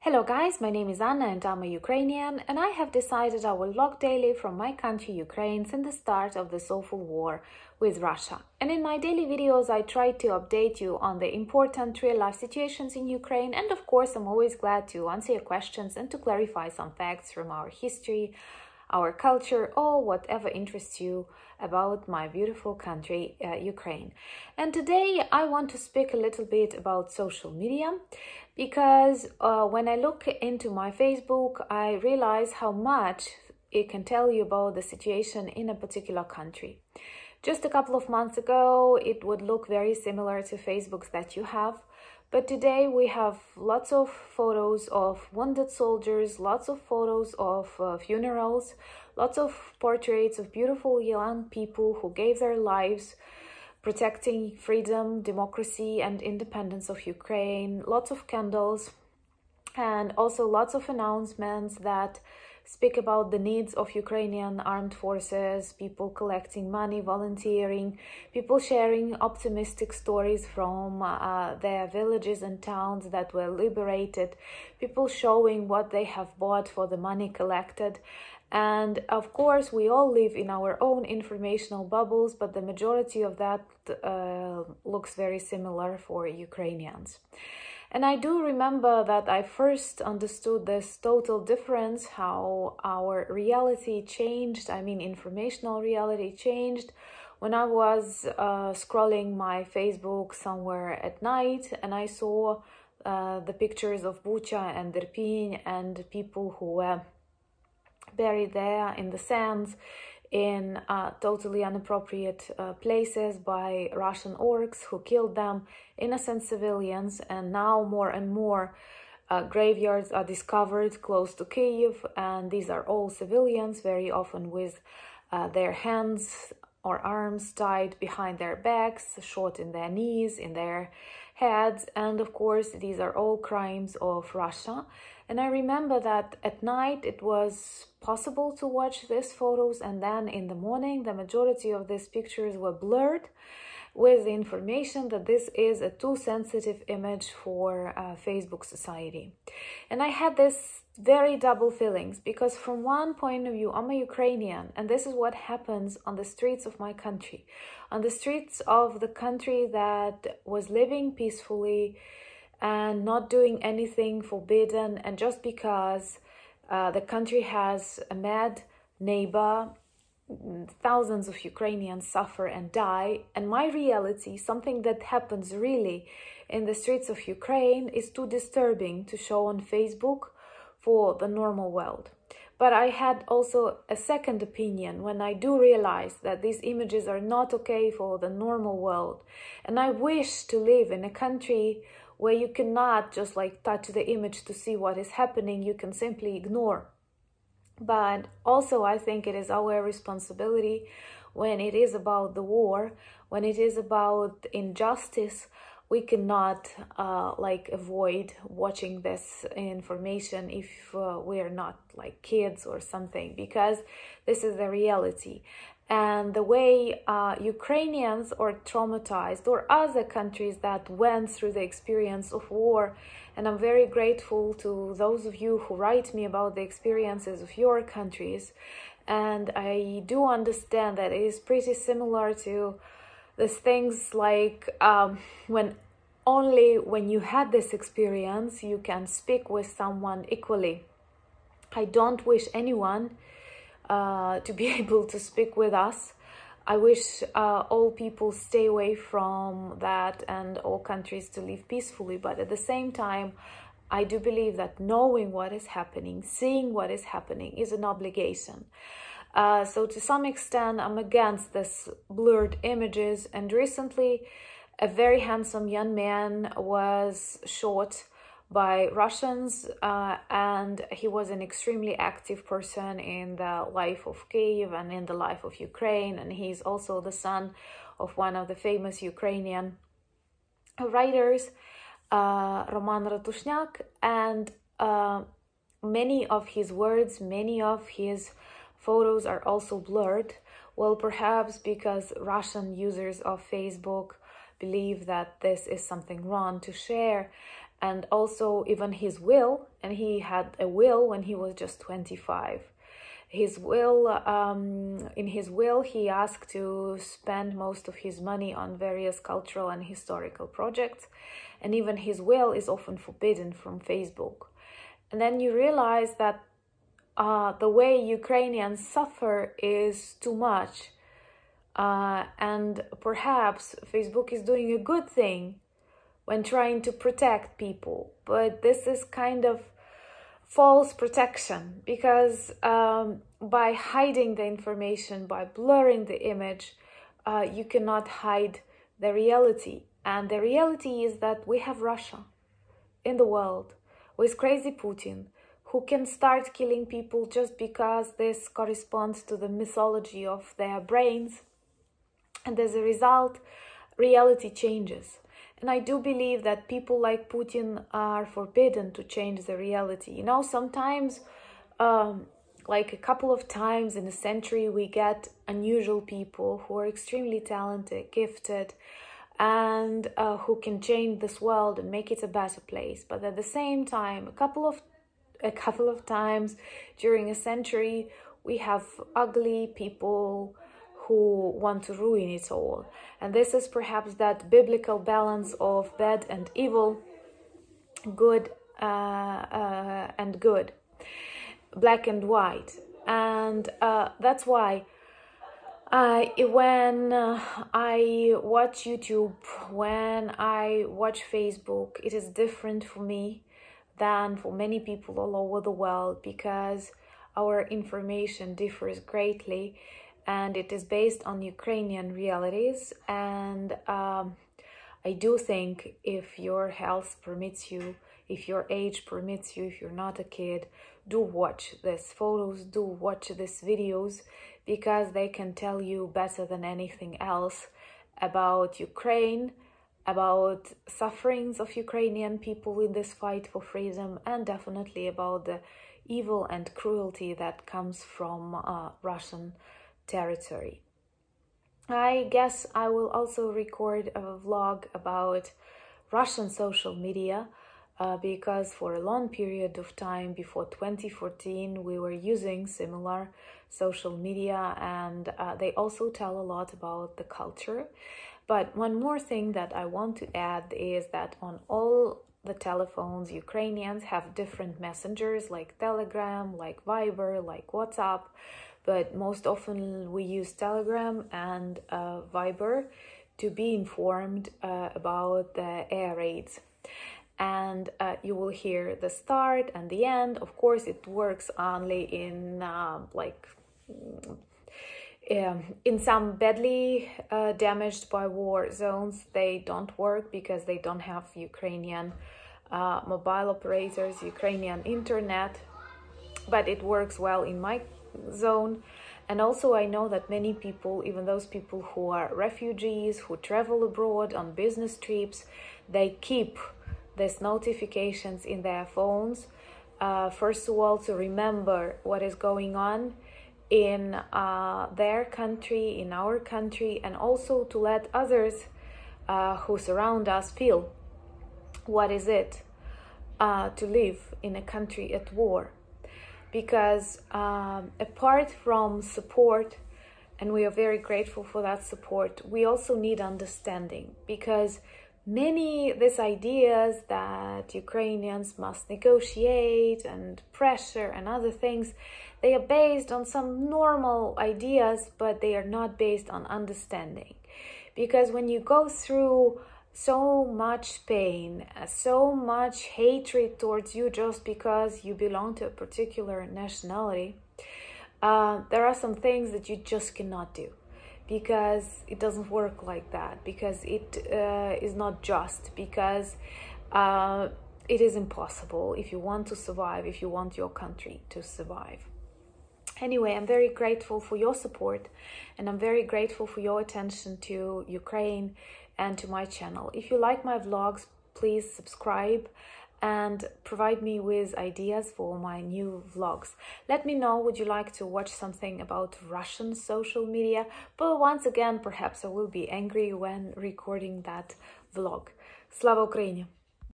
Hello guys, my name is Anna and I'm a Ukrainian, and I have decided I will log daily from my country Ukraine since the start of this awful war with Russia. And in my daily videos I try to update you on the important real-life situations in Ukraine, and of course I'm always glad to answer your questions and to clarify some facts from our history, our culture, or whatever interests you about my beautiful country, Ukraine. And today I want to speak a little bit about social media, because when I look into my Facebook, I realize how much it can tell you about the situation in a particular country. Just a couple of months ago, it would look very similar to Facebooks that you have. But today we have lots of photos of wounded soldiers, lots of photos of funerals, lots of portraits of beautiful young people who gave their lives protecting freedom, democracy, and independence of Ukraine, lots of candles, and also lots of announcements that speak about the needs of Ukrainian armed forces, people collecting money, volunteering, people sharing optimistic stories from their villages and towns that were liberated, people showing what they have bought for the money collected. And of course, we all live in our own informational bubbles, but the majority of that looks very similar for Ukrainians. And I do remember that I first understood this total difference, how our reality changed, informational reality changed, when I was scrolling my Facebook somewhere at night and I saw the pictures of Bucha and Irpin and people who were buried there in the sands in totally inappropriate places by Russian orcs who killed them, innocent civilians. And now more and more graveyards are discovered close to Kyiv, and these are all civilians, very often with their hands or arms tied behind their backs, shot in their knees, in their heads. And of course these are all crimes of Russia. And I remember that at night it was possible to watch these photos, and then in the morning the majority of these pictures were blurred with the information that this is a too sensitive image for Facebook society. And I had this very double feelings, because from one point of view I'm a Ukrainian, and this is what happens on the streets of my country, on the streets of the country that was living peacefully and not doing anything forbidden, and just because the country has a mad neighbor, thousands of Ukrainians suffer and die. And my reality, something that happens really in the streets of Ukraine, is too disturbing to show on Facebook for the normal world. But I had also a second opinion when I do realize that these images are not okay for the normal world. And I wish to live in a country where you cannot just touch the image to see what is happening, you can simply ignore. But also I think it is our responsibility, when it is about the war, when it is about injustice, we cannot avoid watching this information if we are not kids or something, because this is the reality. And the way Ukrainians are traumatized, or other countries that went through the experience of war, and I'm very grateful to those of you who write me about the experiences of your countries, and I do understand that it is pretty similar to these things when you had this experience you can speak with someone equally. I don't wish anyone to be able to speak with us. I wish all people stay away from that and all countries to live peacefully. But at the same time, I do believe that knowing what is happening, seeing what is happening, is an obligation. So to some extent, I'm against this blurred images. And recently, a very handsome young man was shot by Russians, and he was an extremely active person in the life of Kyiv and in the life of Ukraine, and he's also the son of one of the famous Ukrainian writers, Roman Ratushnak, and many of his words, many of his photos are also blurred. Well, perhaps because Russian users of Facebook believe that this is something wrong to share. and also even his will, and he had a will when he was just 25. His will, in his will, he asked to spend most of his money on various cultural and historical projects, and even his will is often forbidden from Facebook. And then you realize that the way Ukrainians suffer is too much, and perhaps Facebook is doing a good thing when trying to protect people, but this is kind of false protection, because by hiding the information, by blurring the image, you cannot hide the reality. And the reality is that we have Russia in the world with crazy Putin, who can start killing people just because this corresponds to the mythology of their brains. And as a result, reality changes. And I do believe that people like Putin are forbidden to change the reality. You know, sometimes, like a couple of times in a century, we get unusual people who are extremely talented, gifted, and who can change this world and make it a better place. But at the same time, a couple of times during a century, we have ugly people who want to ruin it all. And this is perhaps that biblical balance of bad and evil, good and good, black and white. And that's why when I watch YouTube, when I watch Facebook, it is different for me than for many people all over the world, because our information differs greatly, and it is based on Ukrainian realities. And I do think, if your health permits you, if your age permits you, if you're not a kid, do watch these photos, do watch these videos, because they can tell you better than anything else about Ukraine, about sufferings of Ukrainian people in this fight for freedom, and definitely about the evil and cruelty that comes from Russian territory. I guess I will also record a vlog about Russian social media, because for a long period of time before 2014 we were using similar social media, and they also tell a lot about the culture. But one more thing that I want to add is that on all the telephones, Ukrainians have different messengers like Telegram, like Viber, like WhatsApp, but most often we use Telegram and Viber to be informed about the air raids. And you will hear the start and the end. Of course, it works only in in some badly damaged by war zones. They don't work because they don't have Ukrainian mobile operators, Ukrainian internet, but it works well in my zone. And also I know that many people, even those people who are refugees, who travel abroad on business trips, they keep these notifications in their phones, first of all to remember what is going on in their country, in our country, and also to let others who surround us feel what is it to live in a country at war. Because apart from support, and we are very grateful for that support, we also need understanding, because these ideas that Ukrainians must negotiate and pressure and other things, they are based on some normal ideas, but they are not based on understanding. Because when you go through so much pain, so much hatred towards you just because you belong to a particular nationality, there are some things that you just cannot do, because it doesn't work like that, because it is not just, because it is impossible if you want to survive, if you want your country to survive. Anyway, I'm very grateful for your support, and I'm very grateful for your attention to Ukraine and to my channel. If you like my vlogs, please subscribe and provide me with ideas for my new vlogs. Let me know, would you like to watch something about Russian social media? But once again, perhaps I will be angry when recording that vlog. Slava Ukraini!